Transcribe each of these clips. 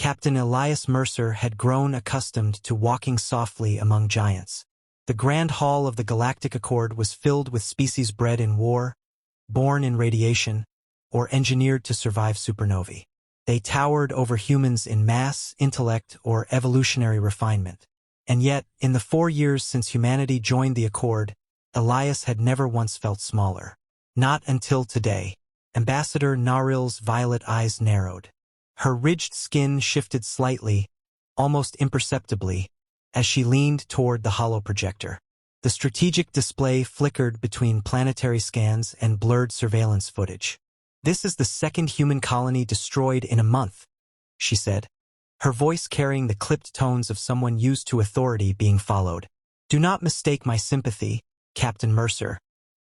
Captain Elias Mercer had grown accustomed to walking softly among giants. The grand hall of the Galactic Accord was filled with species bred in war, born in radiation, or engineered to survive supernovae. They towered over humans in mass, intellect, or evolutionary refinement. And yet, in the 4 years since humanity joined the Accord, Elias had never once felt smaller. Not until today. Ambassador Naril's violet eyes narrowed. Her ridged skin shifted slightly, almost imperceptibly, as she leaned toward the hollow projector. The strategic display flickered between planetary scans and blurred surveillance footage. "This is the second human colony destroyed in a month," she said, her voice carrying the clipped tones of someone used to authority being followed. "Do not mistake my sympathy, Captain Mercer,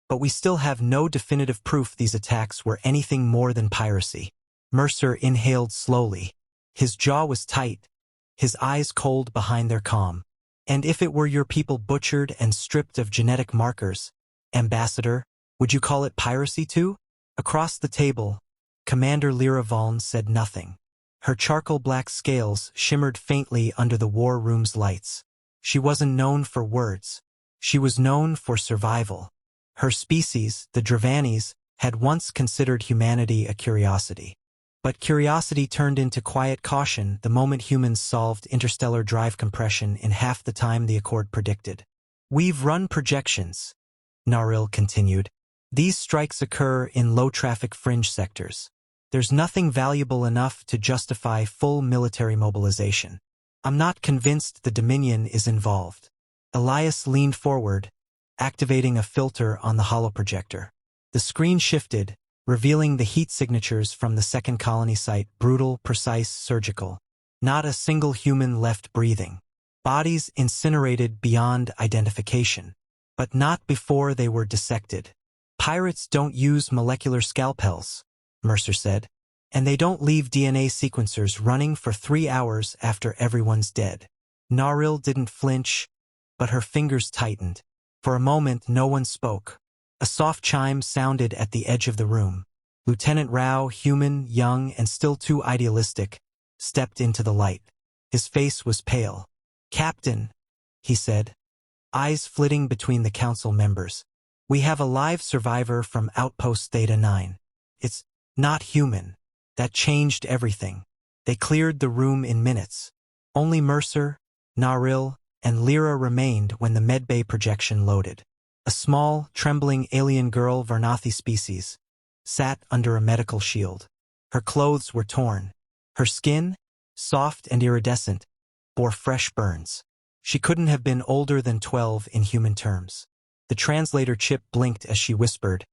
but we still have no definitive proof these attacks were anything more than piracy." Mercer inhaled slowly. His jaw was tight, his eyes cold behind their calm. "And if it were your people butchered and stripped of genetic markers, Ambassador, would you call it piracy too?" Across the table, Commander Lyra Vaughn said nothing. Her charcoal-black scales shimmered faintly under the war room's lights. She wasn't known for words. She was known for survival. Her species, the Dravanis, had once considered humanity a curiosity. But curiosity turned into quiet caution the moment humans solved interstellar drive compression in half the time the Accord predicted. "We've run projections," Naril continued. "These strikes occur in low-traffic fringe sectors. There's nothing valuable enough to justify full military mobilization. I'm not convinced the Dominion is involved." Elias leaned forward, activating a filter on the holoprojector. The screen shifted, revealing the heat signatures from the second colony site, brutal, precise, surgical. Not a single human left breathing. Bodies incinerated beyond identification. But not before they were dissected. "Pirates don't use molecular scalpels," Mercer said, "and they don't leave DNA sequencers running for 3 hours after everyone's dead." Naril didn't flinch, but her fingers tightened. For a moment, no one spoke. A soft chime sounded at the edge of the room. Lieutenant Rao, human, young, and still too idealistic, stepped into the light. His face was pale. "Captain," he said, eyes flitting between the council members, "we have a live survivor from Outpost Theta 9. It's not human." That changed everything. They cleared the room in minutes. Only Mercer, Naril, and Lyra remained when the medbay projection loaded. A small, trembling alien girl, Varnathi species, sat under a medical shield. Her clothes were torn. Her skin, soft and iridescent, bore fresh burns. She couldn't have been older than 12 in human terms. The translator chip blinked as she whispered,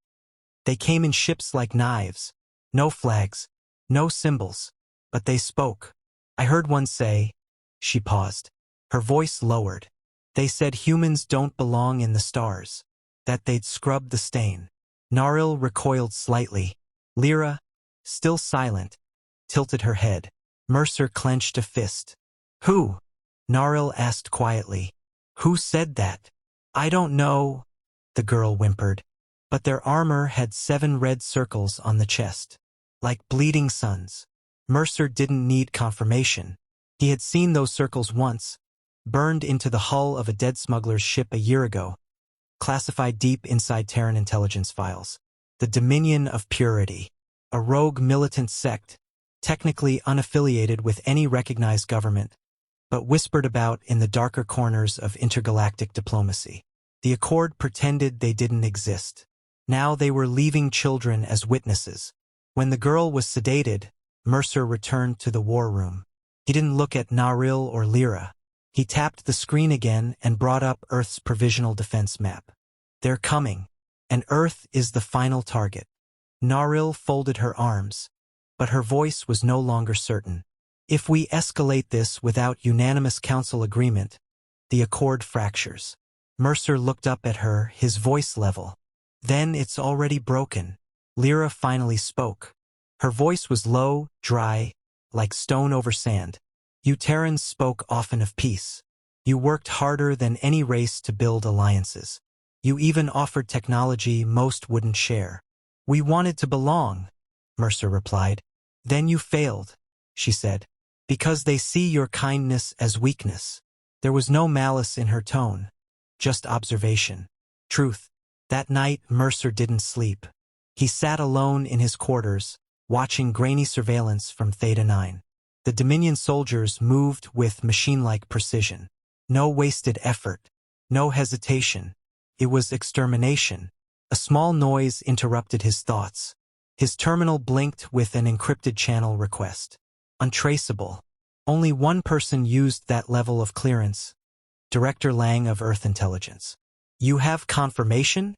"They came in ships like knives. No flags, no symbols, but they spoke. I heard one say," she paused. Her voice lowered. "They said humans don't belong in the stars, that they'd scrub the stain." Naril recoiled slightly. Lyra, still silent, tilted her head. Mercer clenched a fist. "Who?" Naril asked quietly. "Who said that?" "I don't know," the girl whimpered, "but their armor had 7 red circles on the chest, like bleeding suns." Mercer didn't need confirmation. He had seen those circles once, burned into the hull of a dead smuggler's ship a year ago, classified deep inside Terran intelligence files. The Dominion of Purity, a rogue militant sect, technically unaffiliated with any recognized government, but whispered about in the darker corners of intergalactic diplomacy. The Accord pretended they didn't exist. Now they were leaving children as witnesses. When the girl was sedated, Mercer returned to the war room. He didn't look at Naril or Lyra. He tapped the screen again and brought up Earth's provisional defense map. "They're coming, and Earth is the final target." Naril folded her arms, but her voice was no longer certain. "If we escalate this without unanimous council agreement, the Accord fractures." Mercer looked up at her, his voice level. "Then it's already broken." Lyra finally spoke. Her voice was low, dry, like stone over sand. "You Terrans spoke often of peace. You worked harder than any race to build alliances. You even offered technology most wouldn't share." "We wanted to belong," Mercer replied. "Then you failed," she said. Because they see your kindness as weakness. There was no malice in her tone, just observation. Truth. That night, Mercer didn't sleep. He sat alone in his quarters, watching grainy surveillance from Theta 9. The Dominion soldiers moved with machine-like precision. No wasted effort. No hesitation. It was extermination. A small noise interrupted his thoughts. His terminal blinked with an encrypted channel request. Untraceable. Only one person used that level of clearance. Director Lang of Earth Intelligence. You have confirmation?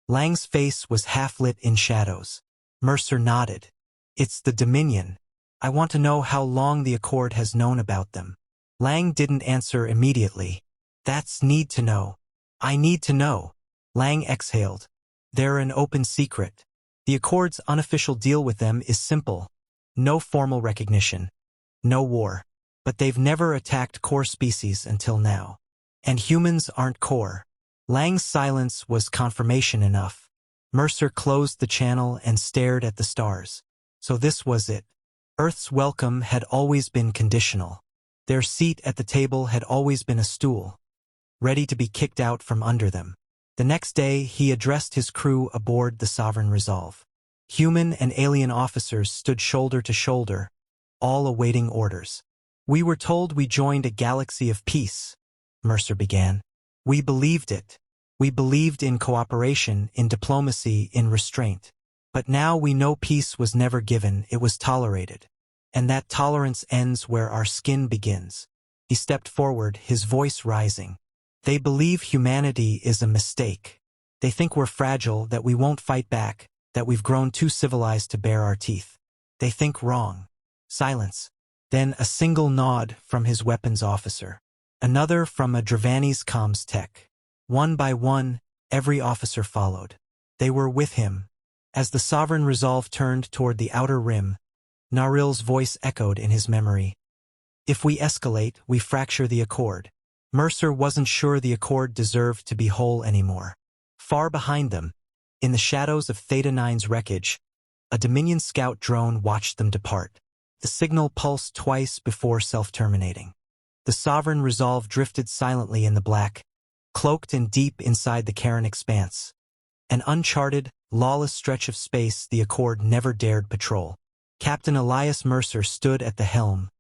Lang's face was half-lit in shadows. Mercer nodded. It's the Dominion. I want to know how long the Accord has known about them. Lang didn't answer immediately. That's need to know. I need to know. Lang exhaled. They're an open secret. The Accord's unofficial deal with them is simple. No formal recognition. No war. But they've never attacked core species until now. And humans aren't core. Lang's silence was confirmation enough. Mercer closed the channel and stared at the stars. So this was it. Earth's welcome had always been conditional. Their seat at the table had always been a stool, ready to be kicked out from under them. The next day, he addressed his crew aboard the Sovereign Resolve. Human and alien officers stood shoulder to shoulder, all awaiting orders. We were told we joined a galaxy of peace, Mercer began. We believed it. We believed in cooperation, in diplomacy, in restraint. But now we know peace was never given, it was tolerated. And that tolerance ends where our skin begins. He stepped forward, his voice rising. They believe humanity is a mistake. They think we're fragile, that we won't fight back, that we've grown too civilized to bare our teeth. They think wrong. Silence. Then a single nod from his weapons officer. Another from a Dravani's comms tech. One by one, every officer followed. They were with him. As the Sovereign Resolve turned toward the outer rim, Naril's voice echoed in his memory. If we escalate, we fracture the Accord. Mercer wasn't sure the Accord deserved to be whole anymore. Far behind them, in the shadows of Theta 9's wreckage, a Dominion scout drone watched them depart. The signal pulsed twice before self-terminating. The Sovereign Resolve drifted silently in the black, cloaked and deep inside the Karen expanse. An uncharted, lawless stretch of space the Accord never dared patrol. Captain Elias Mercer stood at the helm,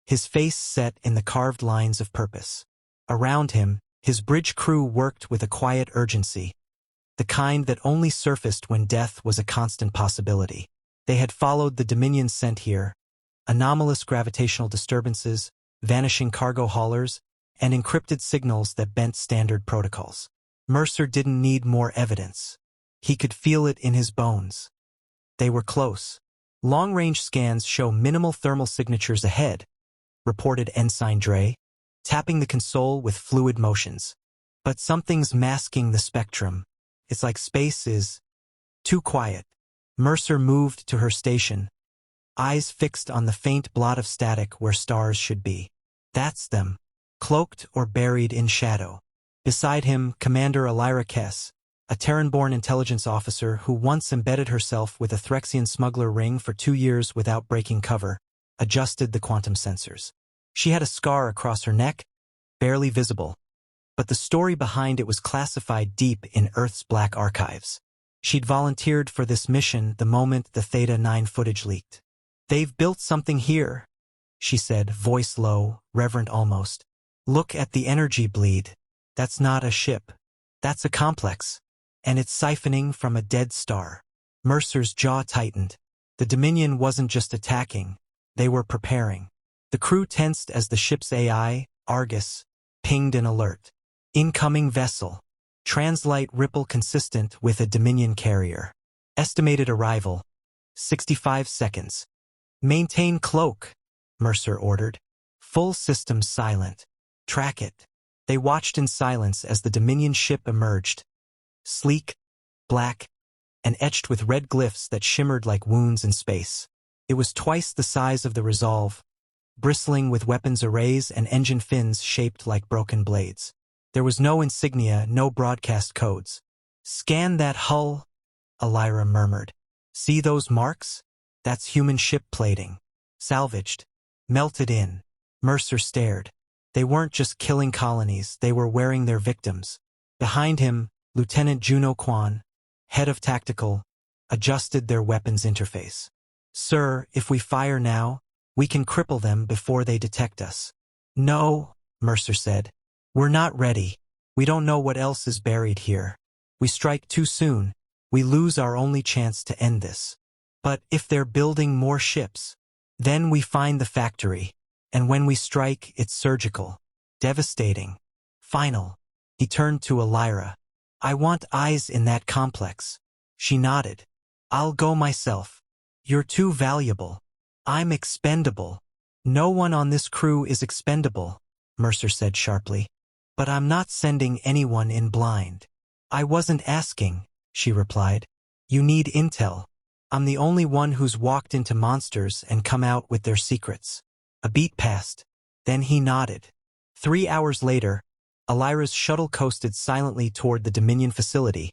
his face set in the carved lines of purpose. Around him, his bridge crew worked with a quiet urgency, the kind that only surfaced when death was a constant possibility. They had followed the Dominion scent here, anomalous gravitational disturbances, vanishing cargo haulers, and encrypted signals that bent standard protocols. Mercer didn't need more evidence. He could feel it in his bones. They were close. Long-range scans show minimal thermal signatures ahead, reported Ensign Dre, tapping the console with fluid motions. But something's masking the spectrum. It's like space is too quiet. Mercer moved to her station, eyes fixed on the faint blot of static where stars should be. That's them, cloaked or buried in shadow. Beside him, Commander Elira Kess, a Terran-born intelligence officer who once embedded herself with a Threxian smuggler ring for 2 years without breaking cover, adjusted the quantum sensors. She had a scar across her neck, barely visible, but the story behind it was classified deep in Earth's black archives. She'd volunteered for this mission the moment the Theta 9 footage leaked. They've built something here, she said, voice low, reverent almost. Look at the energy bleed. That's not a ship. That's a complex. And it's siphoning from a dead star. Mercer's jaw tightened. The Dominion wasn't just attacking. They were preparing. The crew tensed as the ship's AI, Argus, pinged an alert. Incoming vessel. Translite ripple consistent with a Dominion carrier. Estimated arrival, 65 seconds. Maintain cloak, Mercer ordered. Full systems silent. Track it. They watched in silence as the Dominion ship emerged. Sleek, black, and etched with red glyphs that shimmered like wounds in space. It was twice the size of the Resolve, bristling with weapons arrays and engine fins shaped like broken blades. There was no insignia, no broadcast codes. Scan that hull, Elira murmured. See those marks? That's human ship plating. Salvaged. melted in. Mercer stared. They weren't just killing colonies, they were wearing their victims. Behind him, Lieutenant Juno Kwan, head of tactical, adjusted their weapons interface. Sir, if we fire now, we can cripple them before they detect us. No, Mercer said. We're not ready. We don't know what else is buried here. We strike too soon. We lose our only chance to end this. But if they're building more ships, then we find the factory. And when we strike, it's surgical. Devastating. Final. He turned to Elira. I want eyes in that complex. She nodded. I'll go myself. You're too valuable. I'm expendable. No one on this crew is expendable, Mercer said sharply. But I'm not sending anyone in blind. I wasn't asking, she replied. You need intel. I'm the only one who's walked into monsters and come out with their secrets. A beat passed. Then he nodded. 3 hours later, Elira's shuttle coasted silently toward the Dominion facility,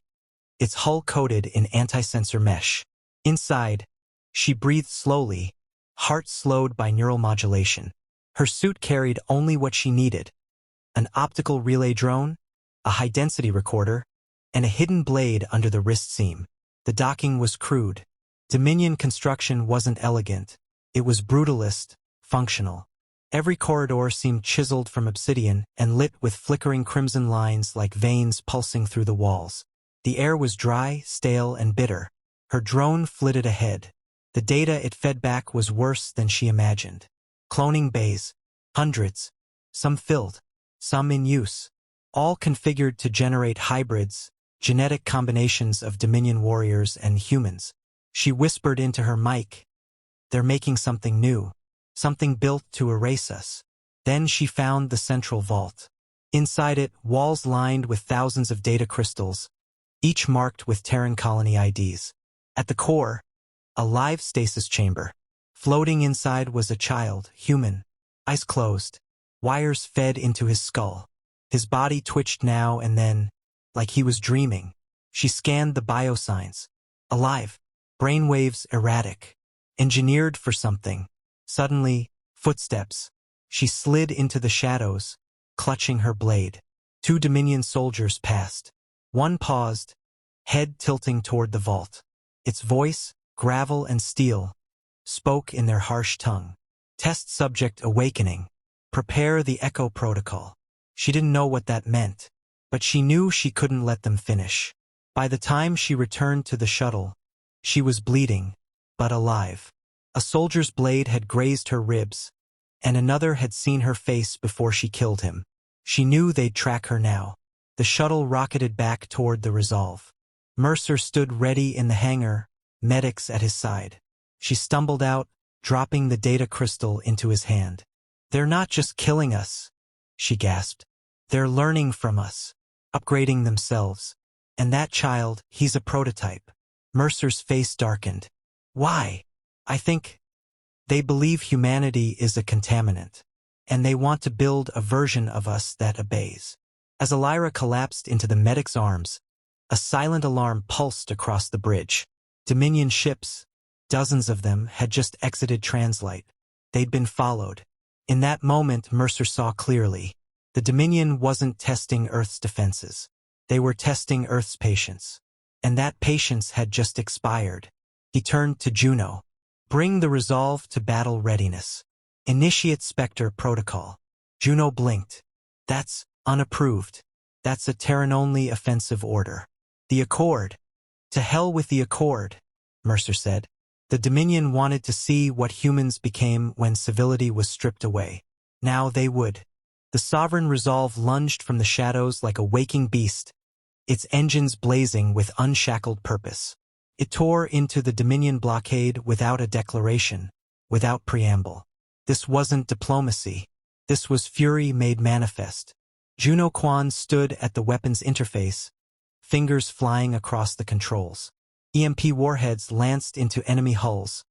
its hull coated in anti-sensor mesh. Inside, she breathed slowly, heart slowed by neural modulation. Her suit carried only what she needed: an optical relay drone, a high-density recorder, and a hidden blade under the wrist seam. The docking was crude. Dominion construction wasn't elegant. It was brutalist, functional. Every corridor seemed chiseled from obsidian and lit with flickering crimson lines like veins pulsing through the walls. The air was dry, stale, and bitter. Her drone flitted ahead. The data it fed back was worse than she imagined. Cloning bays, hundreds, some filled, some in use, all configured to generate hybrids, genetic combinations of Dominion warriors and humans. She whispered into her mic, "They're making something new. Something built to erase us." Then she found the central vault. Inside it, walls lined with thousands of data crystals, each marked with Terran colony IDs. At the core, a live stasis chamber. Floating inside was a child, human, eyes closed. Wires fed into his skull. His body twitched now and then, like he was dreaming. She scanned the biosigns. Alive, brainwaves erratic, engineered for something. Suddenly, footsteps. She slid into the shadows, clutching her blade. 2 Dominion soldiers passed. One paused, head tilting toward the vault. Its voice, gravel and steel, spoke in their harsh tongue. Test subject awakening. Prepare the Echo Protocol. She didn't know what that meant, but she knew she couldn't let them finish. By the time she returned to the shuttle, she was bleeding, but alive. A soldier's blade had grazed her ribs, and another had seen her face before she killed him. She knew they'd track her now. The shuttle rocketed back toward the Resolve. Mercer stood ready in the hangar, medics at his side. She stumbled out, dropping the data crystal into his hand. "They're not just killing us," she gasped. "They're learning from us, upgrading themselves. And that child, he's a prototype." Mercer's face darkened. "Why?" "I think they believe humanity is a contaminant, and they want to build a version of us that obeys." As Elira collapsed into the medic's arms, a silent alarm pulsed across the bridge. Dominion ships, dozens of them, had just exited Translite. They'd been followed. In that moment, Mercer saw clearly. The Dominion wasn't testing Earth's defenses. They were testing Earth's patience. And that patience had just expired. He turned to Juno. "Bring the Resolve to battle readiness. Initiate Spectre Protocol." Juno blinked. "That's unapproved. That's a Terran-only offensive order." "The Accord." "To hell with the Accord," Mercer said. The Dominion wanted to see what humans became when civility was stripped away. Now they would. The Sovereign Resolve lunged from the shadows like a waking beast, its engines blazing with unshackled purpose. It tore into the Dominion blockade without a declaration, without preamble. This wasn't diplomacy. This was fury made manifest. Juno Kwan stood at the weapons interface, fingers flying across the controls. EMP warheads lanced into enemy hulls,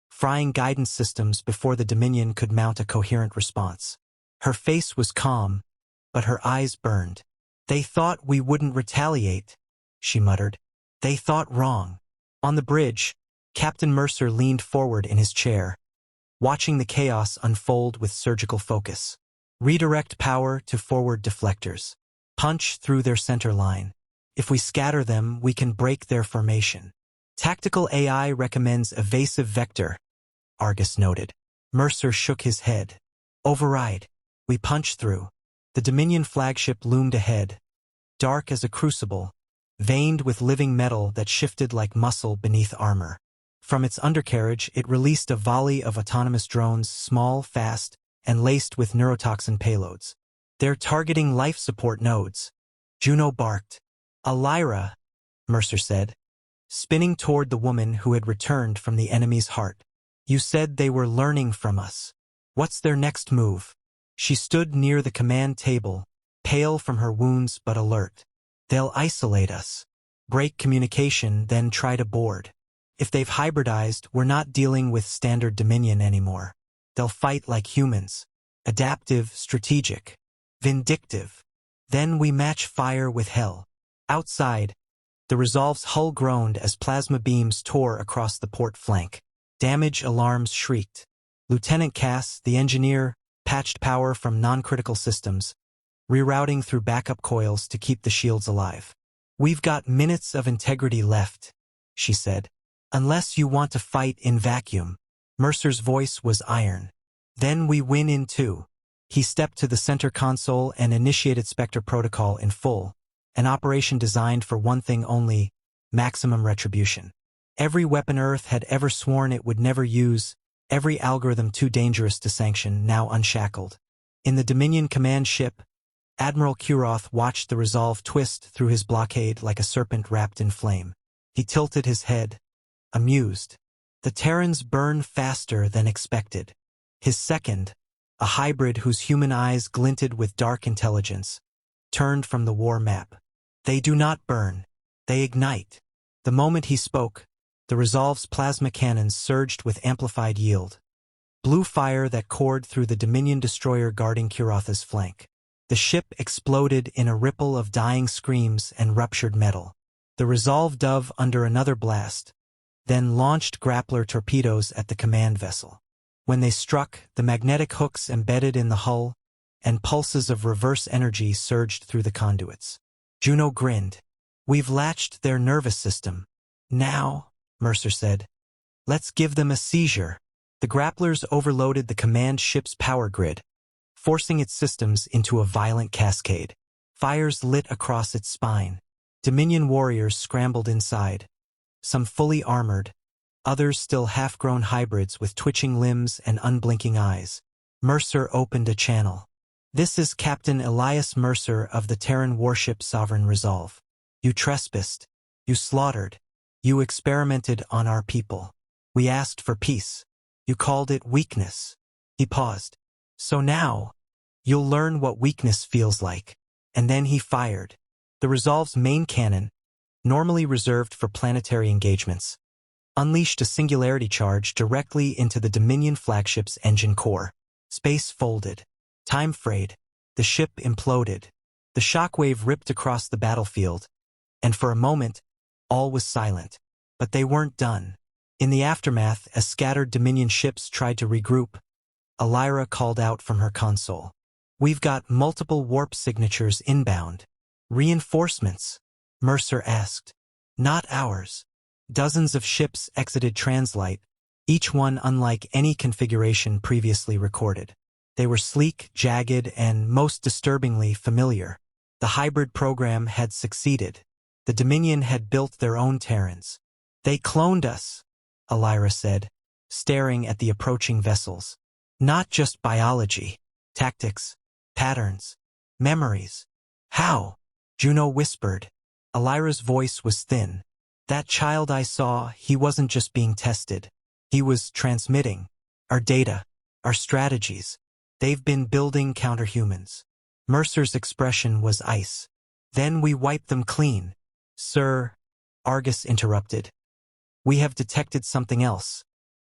frying guidance systems before the Dominion could mount a coherent response. Her face was calm, but her eyes burned. "They thought we wouldn't retaliate," she muttered. "They thought wrong." On the bridge, Captain Mercer leaned forward in his chair. watching the chaos unfold with surgical focus. Redirect power to forward deflectors. Punch through their center line. If we scatter them, we can break their formation. Tactical AI recommends evasive vector, Argus noted. Mercer shook his head. Override. We punch through. The Dominion flagship loomed ahead, dark as a crucible, veined with living metal that shifted like muscle beneath armor. From its undercarriage, it released a volley of autonomous drones, small, fast, and laced with neurotoxin payloads. They're targeting life support nodes. Juno barked. A Lyra, Mercer said, spinning toward the woman who had returned from the enemy's heart. You said they were learning from us. What's their next move? She stood near the command table, pale from her wounds but alert. They'll isolate us, break communication, then try to board. If they've hybridized, we're not dealing with standard Dominion anymore. They'll fight like humans. Adaptive, strategic, vindictive. Then we match fire with hell. Outside, the Resolve's hull groaned as plasma beams tore across the port flank. Damage alarms shrieked. Lieutenant Cass, the engineer, patched power from non-critical systems, rerouting through backup coils to keep the shields alive. We've got minutes of integrity left, she said. Unless you want to fight in vacuum. Mercer's voice was iron. Then we win in two. He stepped to the center console and initiated Spectre protocol in full, an operation designed for one thing only, maximum retribution. Every weapon Earth had ever sworn it would never use, every algorithm too dangerous to sanction, now unshackled. In the Dominion command ship, Admiral Kuroth watched the Resolve twist through his blockade like a serpent wrapped in flame. He tilted his head, amused. The Terrans burn faster than expected. His second, a hybrid whose human eyes glinted with dark intelligence, turned from the war map. They do not burn. They ignite. The moment he spoke, the Resolve's plasma cannons surged with amplified yield. Blue fire that poured through the Dominion destroyer guarding Kuroth's flank. The ship exploded in a ripple of dying screams and ruptured metal. The Resolve dove under another blast, then launched grappler torpedoes at the command vessel. When they struck, the magnetic hooks embedded in the hull, and pulses of reverse energy surged through the conduits. Juno grinned. We've latched their nervous system. Now, Mercer said, let's give them a seizure. The grapplers overloaded the command ship's power grid, forcing its systems into a violent cascade. Fires lit across its spine. Dominion warriors scrambled inside, some fully armored, others still half-grown hybrids with twitching limbs and unblinking eyes. Mercer opened a channel. This is Captain Elias Mercer of the Terran warship Sovereign Resolve. You trespassed. You slaughtered. You experimented on our people. We asked for peace. You called it weakness. He paused. So now, you'll learn what weakness feels like. And then he fired. The Resolve's main cannon, normally reserved for planetary engagements, unleashed a singularity charge directly into the Dominion flagship's engine core. Space folded. Time frayed. The ship imploded. The shockwave ripped across the battlefield, and for a moment, all was silent. But they weren't done. In the aftermath, as scattered Dominion ships tried to regroup, a Lyra called out from her console. We've got multiple warp signatures inbound. Reinforcements? Mercer asked. Not ours. Dozens of ships exited Translite, each one unlike any configuration previously recorded. They were sleek, jagged, and, most disturbingly, familiar. The hybrid program had succeeded. The Dominion had built their own Terrans. They cloned us, Lyra said, staring at the approaching vessels. Not just biology, tactics, patterns, memories. How? Juno whispered. Lyra's voice was thin. That child I saw, he wasn't just being tested. He was transmitting our data, our strategies. They've been building counterhumans. Mercer's expression was ice. Then we wiped them clean. Sir, Argus interrupted. We have detected something else.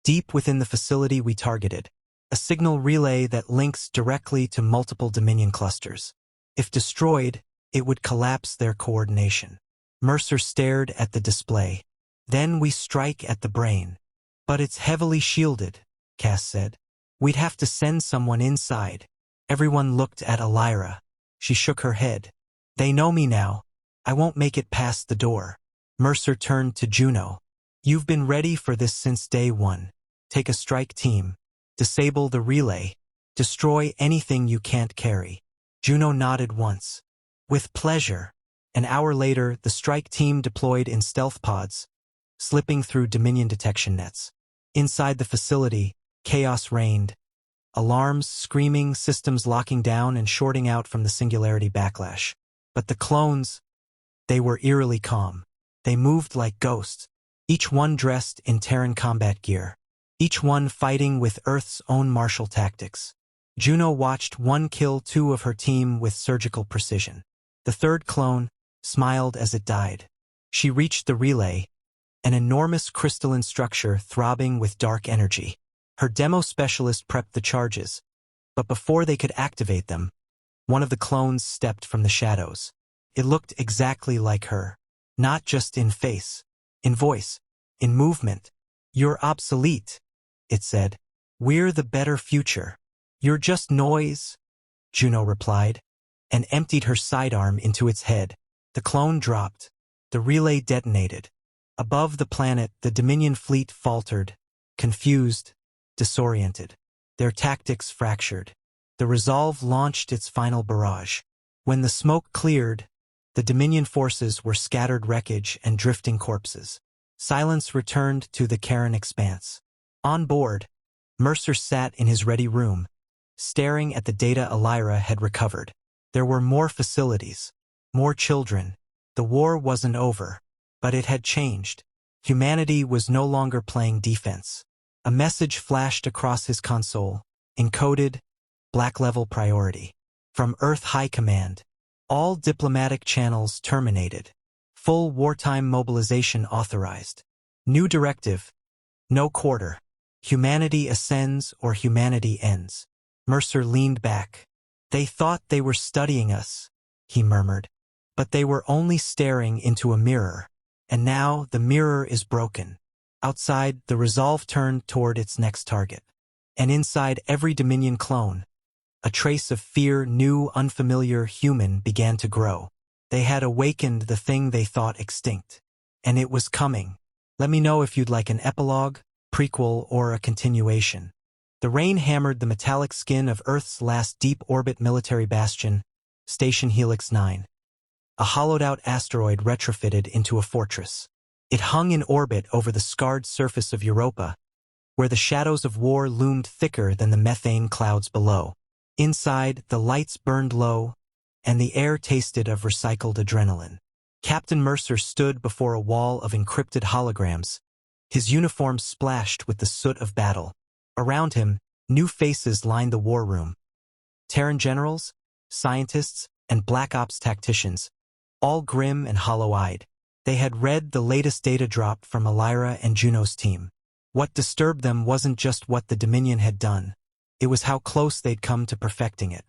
Deep within the facility we targeted. A signal relay that links directly to multiple Dominion clusters. If destroyed, it would collapse their coordination. Mercer stared at the display. Then we strike at the brain. But it's heavily shielded. Cass said. We'd have to send someone inside. Everyone looked at Elira. She shook her head. They know me now. I won't make it past the door. Mercer turned to Juno. You've been ready for this since day one. Take a strike team. Disable the relay. Destroy anything you can't carry. Juno nodded once. With pleasure. An hour later, the strike team deployed in stealth pods, slipping through Dominion detection nets. Inside the facility, chaos reigned. Alarms screaming, systems locking down and shorting out from the Singularity backlash. But the clones, they were eerily calm. They moved like ghosts, each one dressed in Terran combat gear, each one fighting with Earth's own martial tactics. Juno watched one kill two of her team with surgical precision. The third clone smiled as it died. She reached the relay, an enormous crystalline structure throbbing with dark energy. Her demo specialist prepped the charges, but before they could activate them, one of the clones stepped from the shadows. It looked exactly like her, not just in face, in voice, in movement. You're obsolete, it said. We're the better future. You're just noise, Juno replied, and emptied her sidearm into its head. The clone dropped. The relay detonated. Above the planet, the Dominion fleet faltered, confused, disoriented. Their tactics fractured. The Resolve launched its final barrage. When the smoke cleared, the Dominion forces were scattered wreckage and drifting corpses. Silence returned to the Karen expanse. On board, Mercer sat in his ready room, staring at the data Elira had recovered. There were more facilities, more children. The war wasn't over, but it had changed. Humanity was no longer playing defense. A message flashed across his console, encoded, black-level priority. From Earth High Command, all diplomatic channels terminated. Full wartime mobilization authorized. New directive, no quarter. Humanity ascends or humanity ends. Mercer leaned back. They thought they were studying us, he murmured. But they were only staring into a mirror. And now the mirror is broken. Outside, the Resolve turned toward its next target. And inside every Dominion clone, a trace of fear, new, unfamiliar, human began to grow. They had awakened the thing they thought extinct. And it was coming. Let me know if you'd like an epilogue, prequel, or a continuation. The rain hammered the metallic skin of Earth's last deep-orbit military bastion, Station Helix 9. A hollowed-out asteroid retrofitted into a fortress. It hung in orbit over the scarred surface of Europa, where the shadows of war loomed thicker than the methane clouds below. Inside, the lights burned low, and the air tasted of recycled adrenaline. Captain Mercer stood before a wall of encrypted holograms, his uniform splashed with the soot of battle. Around him, new faces lined the war room. Terran generals, scientists, and Black Ops tacticians, all grim and hollow-eyed. They had read the latest data drop from Elira and Juno's team. What disturbed them wasn't just what the Dominion had done. It was how close they'd come to perfecting it.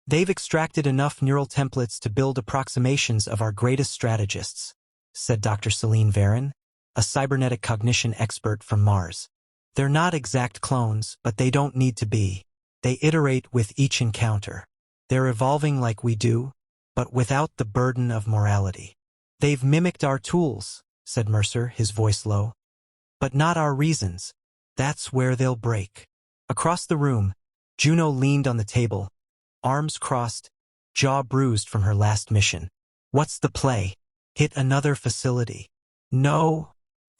They've extracted enough neural templates to build approximations of our greatest strategists, said Dr. Celine Varin, a cybernetic cognition expert from Mars. They're not exact clones, but they don't need to be. They iterate with each encounter. They're evolving like we do, but without the burden of morality. They've mimicked our tools, said Mercer, his voice low. But not our reasons. That's where they'll break. Across the room, Juno leaned on the table, arms crossed, jaw bruised from her last mission. What's the play? Hit another facility. No,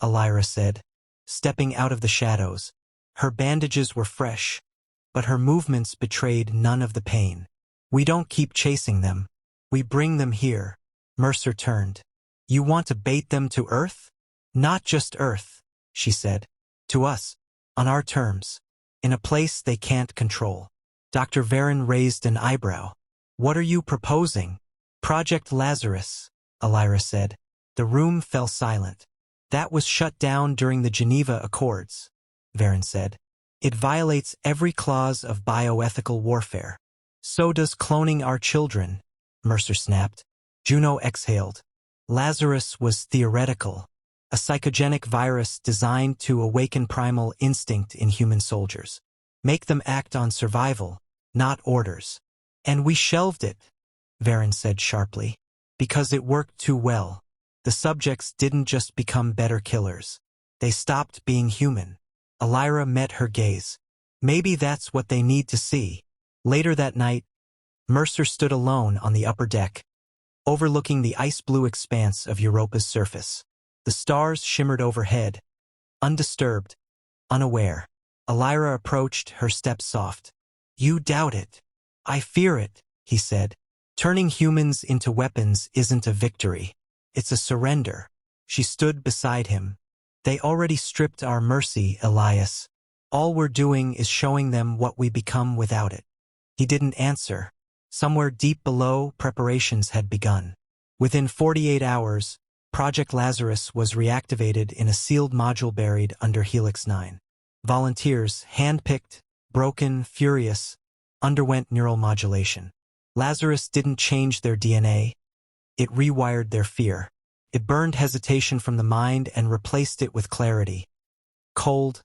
Elira said, stepping out of the shadows. Her bandages were fresh, but her movements betrayed none of the pain. We don't keep chasing them. We bring them here. Mercer turned. You want to bait them to Earth? Not just Earth, she said. To us, on our terms, in a place they can't control. Dr. Varin raised an eyebrow. What are you proposing? Project Lazarus, Elira said. The room fell silent. That was shut down during the Geneva Accords, Varin said. It violates every clause of bioethical warfare. So does cloning our children, Mercer snapped. Juno exhaled. Lazarus was theoretical. a psychogenic virus designed to awaken primal instinct in human soldiers. Make them act on survival, not orders. And we shelved it, Varen said sharply, because it worked too well. The subjects didn't just become better killers. They stopped being human. Elira met her gaze. Maybe that's what they need to see. Later that night, Mercer stood alone on the upper deck, overlooking the ice-blue expanse of Europa's surface. The stars shimmered overhead, undisturbed, unaware. Elira approached, her step soft. "You doubt it. I fear it," he said. "Turning humans into weapons isn't a victory. It's a surrender." She stood beside him. "They already stripped our mercy, Elias. All we're doing is showing them what we become without it." He didn't answer. Somewhere deep below, preparations had begun. Within 48 hours, Project Lazarus was reactivated in a sealed module buried under Helix 9. Volunteers, hand-picked, broken, furious, underwent neural modulation. Lazarus didn't change their DNA. It rewired their fear. It burned hesitation from the mind and replaced it with clarity. Cold,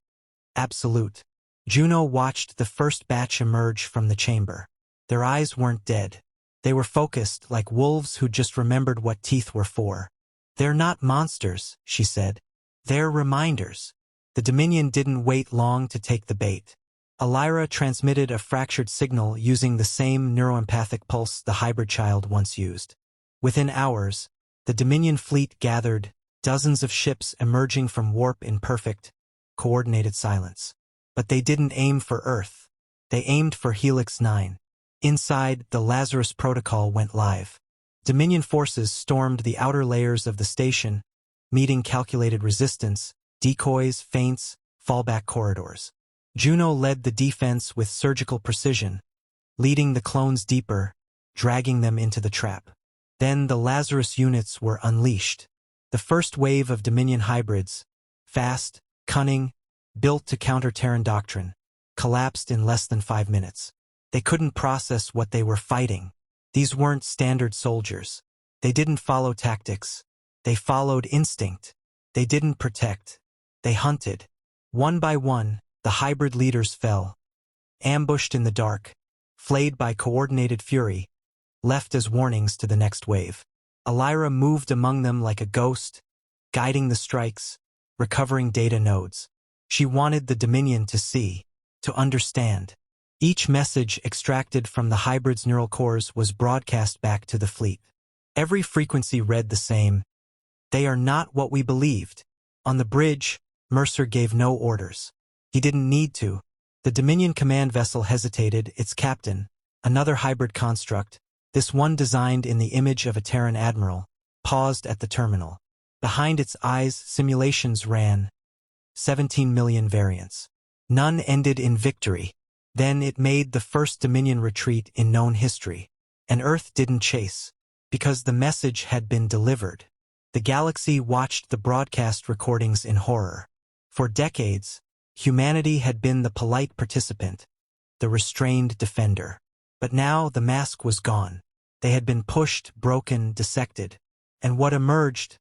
absolute. Juno watched the first batch emerge from the chamber. Their eyes weren't dead. They were focused, like wolves who just remembered what teeth were for. "They're not monsters," she said. "They're reminders." The Dominion didn't wait long to take the bait. Elira transmitted a fractured signal using the same neuroempathic pulse the hybrid child once used. Within hours, the Dominion fleet gathered, dozens of ships emerging from warp in perfect, coordinated silence. But they didn't aim for Earth. They aimed for Helix 9. Inside, the Lazarus Protocol went live. Dominion forces stormed the outer layers of the station, meeting calculated resistance, decoys, feints, fallback corridors. Juno led the defense with surgical precision, leading the clones deeper, dragging them into the trap. Then the Lazarus units were unleashed. The first wave of Dominion hybrids, fast, cunning, built to counter Terran doctrine, collapsed in less than 5 minutes. They couldn't process what they were fighting. These weren't standard soldiers. They didn't follow tactics. They followed instinct. They didn't protect. They hunted. One by one, the hybrid leaders fell, ambushed in the dark, flayed by coordinated fury, left as warnings to the next wave. Elira moved among them like a ghost, guiding the strikes, recovering data nodes. She wanted the Dominion to see, to understand. Each message extracted from the hybrid's neural cores was broadcast back to the fleet. Every frequency read the same. "They are not what we believed." On the bridge, Mercer gave no orders. He didn't need to. The Dominion command vessel hesitated. Its captain, another hybrid construct, this one designed in the image of a Terran admiral, paused at the terminal. Behind its eyes, simulations ran. 17 million variants. None ended in victory. Then it made the first Dominion retreat in known history. And Earth didn't chase, because the message had been delivered. The galaxy watched the broadcast recordings in horror. For decades, humanity had been the polite participant, the restrained defender. But now the mask was gone. They had been pushed, broken, dissected. And what emerged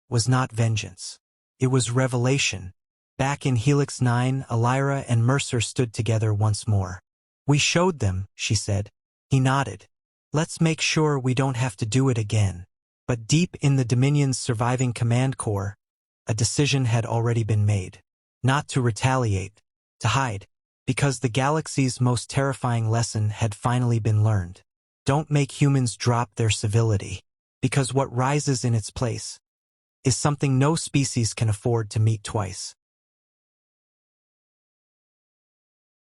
was not vengeance. It was revelation. Back in Helix 9, Elira and Mercer stood together once more. "We showed them," she said. He nodded. "Let's make sure we don't have to do it again." But deep in the Dominion's surviving command core, a decision had already been made. Not to retaliate, to hide, because the galaxy's most terrifying lesson had finally been learned. Don't make humans drop their civility, because what rises in its place is something no species can afford to meet twice.